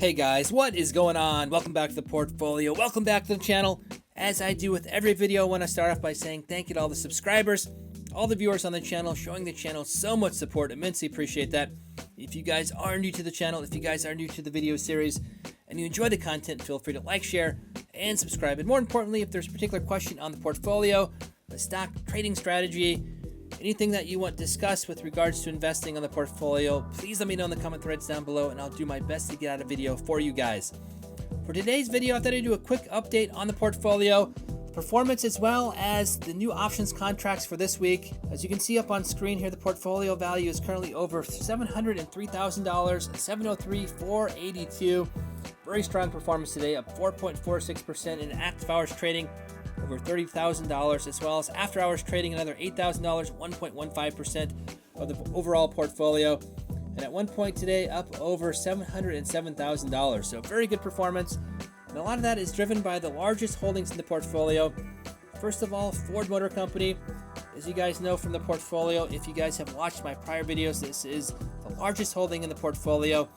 Hey guys, what is going on? Welcome back to the portfolio. Welcome back to the channel. As I do with every video, I want to start off by saying thank you to all the subscribers, all the viewers on the channel, showing the channel so much support. Immensely appreciate that. If you guys are new to the channel, if you guys are new to the video series, and you enjoy the content, feel free to like, share, and subscribe. And more importantly, if there's a particular question on the portfolio, the stock trading strategy, anything that you want discussed with regards to investing on the portfolio, please let me know in the comment threads down below, and I'll do my best to get out a video for you guys. For today's video, I thought I'd do a quick update on the portfolio, performance, as well as the new options contracts for this week. As you can see up on screen here, the portfolio value is currently over $703,000, $703,482. Very strong performance today, up 4.46% in active hours trading, over $30,000, as well as after hours trading another $8,000, 1.15% of the overall portfolio. And at one point today, up over $707,000. So very good performance. And a lot of that is driven by the largest holdings in the portfolio. First of all, Ford Motor Company. As you guys know from the portfolio, if you guys have watched my prior videos, this is the largest holding in the portfolio.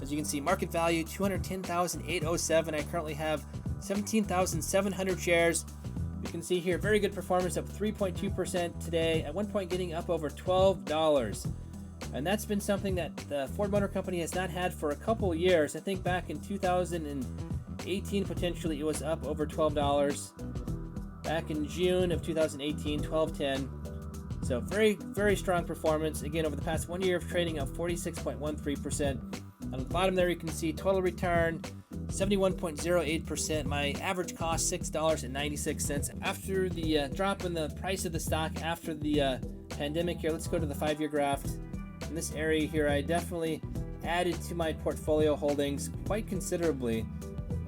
As you can see, market value $210,807. I currently have 17,700 shares. You can see here, very good performance, up 3.2% today, at one point getting up over $12. And that's been something that the Ford Motor Company has not had for a couple years. I think back in 2018, potentially, it was up over $12. Back in June of 2018, $12.10. So very, very strong performance. Again, over the past 1 year of trading, up 46.13%. On the bottom there, you can see total return, 71.08%. My average cost, $6.96. After the drop in the price of the stock after the pandemic here, let's go to the 5-year graph. In this area here, I definitely added to my portfolio holdings quite considerably.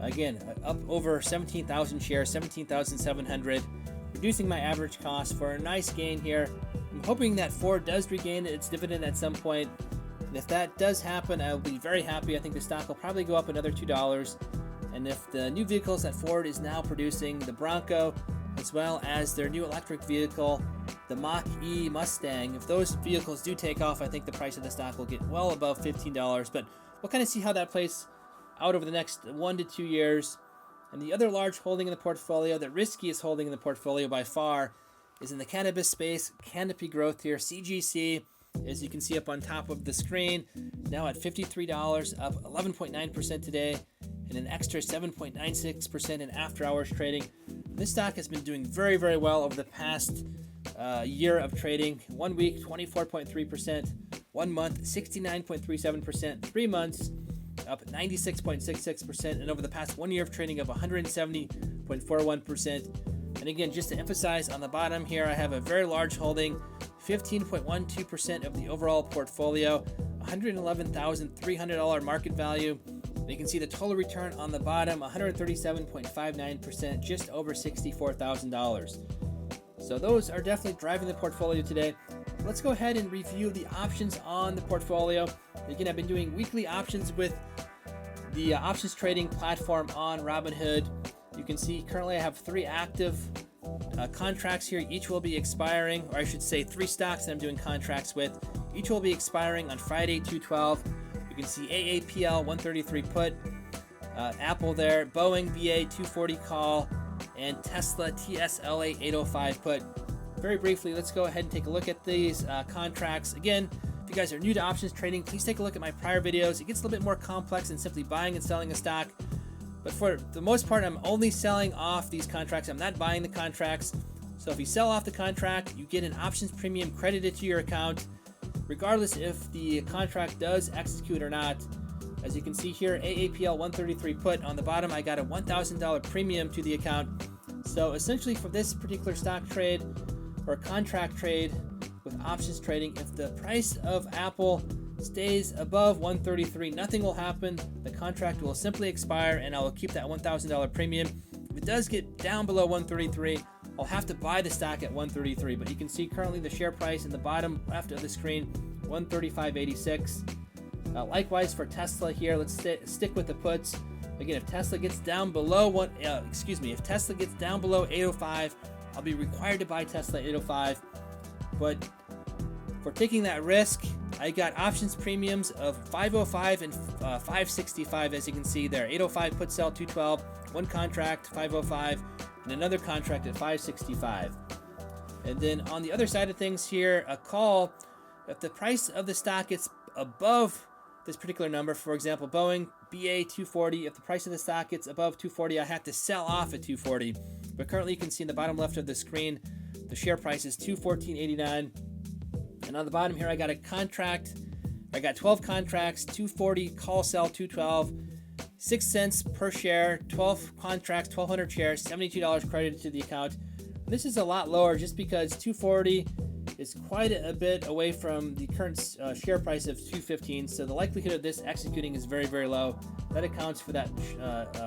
Again, up over 17,000 shares, 17,700, reducing my average cost for a nice gain here. I'm hoping that Ford does regain its dividend at some point. And if that does happen, I'll be very happy. I think the stock will probably go up another $2. And if the new vehicles that Ford is now producing, the Bronco, as well as their new electric vehicle, the Mach-E Mustang, if those vehicles do take off, I think the price of the stock will get well above $15. But we'll kind of see how that plays out over the next 1 to 2 years. And the other large holding in the portfolio, the riskiest holding in the portfolio by far, is in the cannabis space. Canopy Growth here, CGC. As you can see up on top of the screen, now at $53, up 11.9% today, and an extra 7.96% in after-hours trading. This stock has been doing very, very well over the past year of trading. 1 week, 24.3%. 1 month, 69.37%. 3 months, up 96.66%. And over the past 1 year of trading, up 170.41%. And again, just to emphasize, on the bottom here, I have a very large holding, 15.12% of the overall portfolio, $111,300 market value. And you can see the total return on the bottom, 137.59%, just over $64,000. So those are definitely driving the portfolio today. Let's go ahead and review the options on the portfolio. Again, I've been doing weekly options with the options trading platform on Robinhood. You can see currently I have 3 active contracts here. Each will be expiring, or I should say 3 stocks that I'm doing contracts with. Each will be expiring on Friday, 2/12. You can see AAPL 133 put, Apple there, Boeing BA 240 call, and Tesla TSLA 805 put. Very briefly, let's go ahead and take a look at these contracts. Again, if you guys are new to options trading, please take a look at my prior videos. It gets a little bit more complex than simply buying and selling a stock. But for the most part, I'm only selling off these contracts. I'm not buying the contracts. So if you sell off the contract, you get an options premium credited to your account, regardless if the contract does execute or not. As you can see here, AAPL 133 put on the bottom, I got a $1,000 premium to the account. So essentially for this particular stock trade or contract trade with options trading, if the price of Apple stays above 133, nothing will happen. The contract will simply expire and I will keep that $1,000 premium. If it does get down below 133, I'll have to buy the stock at 133. But you can see currently the share price in the bottom left of the screen, 135.86. Likewise for Tesla here, let's stick with the puts. Again, if Tesla gets down below if Tesla gets down below 805, I'll be required to buy Tesla at 805. But for taking that risk, I got options premiums of 505 and 565, as you can see there. 805 put sell 212, one contract 505, and another contract at 565. And then on the other side of things here, a call, if the price of the stock gets above this particular number, for example, Boeing, BA 240, if the price of the stock gets above 240, I have to sell off at 240. But currently you can see in the bottom left of the screen, the share price is 214.89. And on the bottom here, I got a contract. I got 12 contracts, 240, call sell 212, 6 cents per share, 12 contracts, 1,200 shares, $72 credited to the account. This is a lot lower just because 240 is quite a bit away from the current share price of 215. So the likelihood of this executing is very, very low. That accounts for that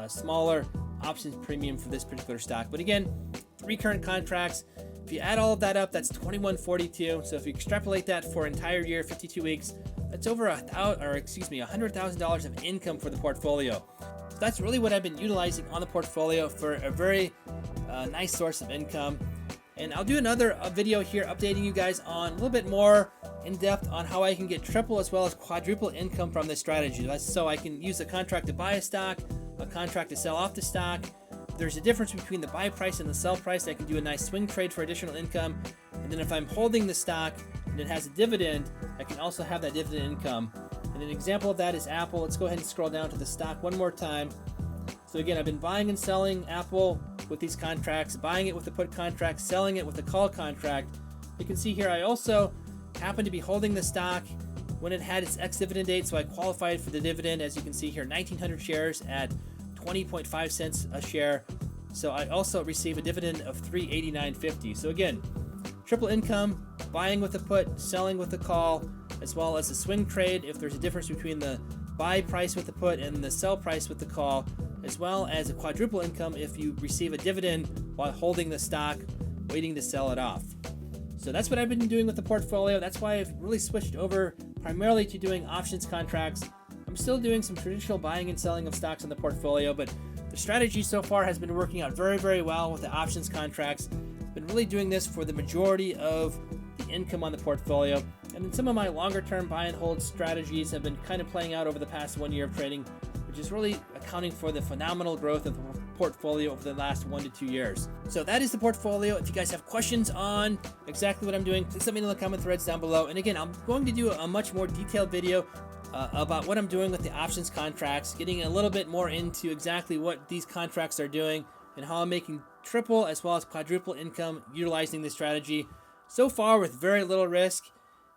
smaller options premium for this particular stock. But again, 3 current contracts. If you add all of that up, that's 2142. So if you extrapolate that for an entire year, 52 weeks, that's over $100,000 of income for the portfolio. So that's really what I've been utilizing on the portfolio for a very nice source of income. And I'll do another video here updating you guys on a little bit more in depth on how I can get triple as well as quadruple income from this strategy. So I can use a contract to buy a stock, a contract to sell off the stock. There's a difference between the buy price and the sell price. I can do a nice swing trade for additional income. And then if I'm holding the stock and it has a dividend, I can also have that dividend income. And an example of that is Apple. Let's go ahead and scroll down to the stock one more time. So again, I've been buying and selling Apple with these contracts, buying it with the put contract, selling it with the call contract. You can see here I also happen to be holding the stock when it had its ex-dividend date, so I qualified for the dividend. As you can see here, 1,900 shares at 20.5 cents a share. So I also receive a dividend of $389.50. So again, triple income, buying with the put, selling with the call, as well as a swing trade if there's a difference between the buy price with the put and the sell price with the call, as well as a quadruple income if you receive a dividend while holding the stock, waiting to sell it off. So that's what I've been doing with the portfolio. That's why I've really switched over primarily to doing options contracts. I'm still doing some traditional buying and selling of stocks in the portfolio, but the strategy so far has been working out very, very well with the options contracts. Been really doing this for the majority of the income on the portfolio. And then some of my longer term buy and hold strategies have been kind of playing out over the past 1 year of trading, which is really accounting for the phenomenal growth of the portfolio over the last 1 to 2 years. So that is the portfolio. If you guys have questions on exactly what I'm doing, please let me know in the comment threads down below. And again, I'm going to do a much more detailed video about what I'm doing with the options contracts, getting a little bit more into exactly what these contracts are doing and how I'm making triple as well as quadruple income utilizing this strategy. So far with very little risk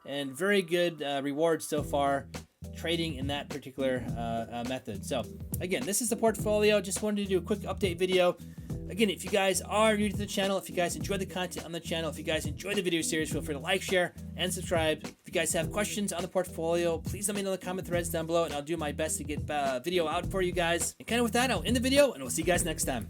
and very good rewards so far trading in that particular method. So again, this is the portfolio. Just wanted to do a quick update video. Again, if you guys are new to the channel, if you guys enjoy the content on the channel, if you guys enjoy the video series, feel free to like, share, and subscribe. If you guys have questions on the portfolio, please let me know in the comment threads down below, and I'll do my best to get video out for you guys. And kind of with that, I'll end the video, and we'll see you guys next time.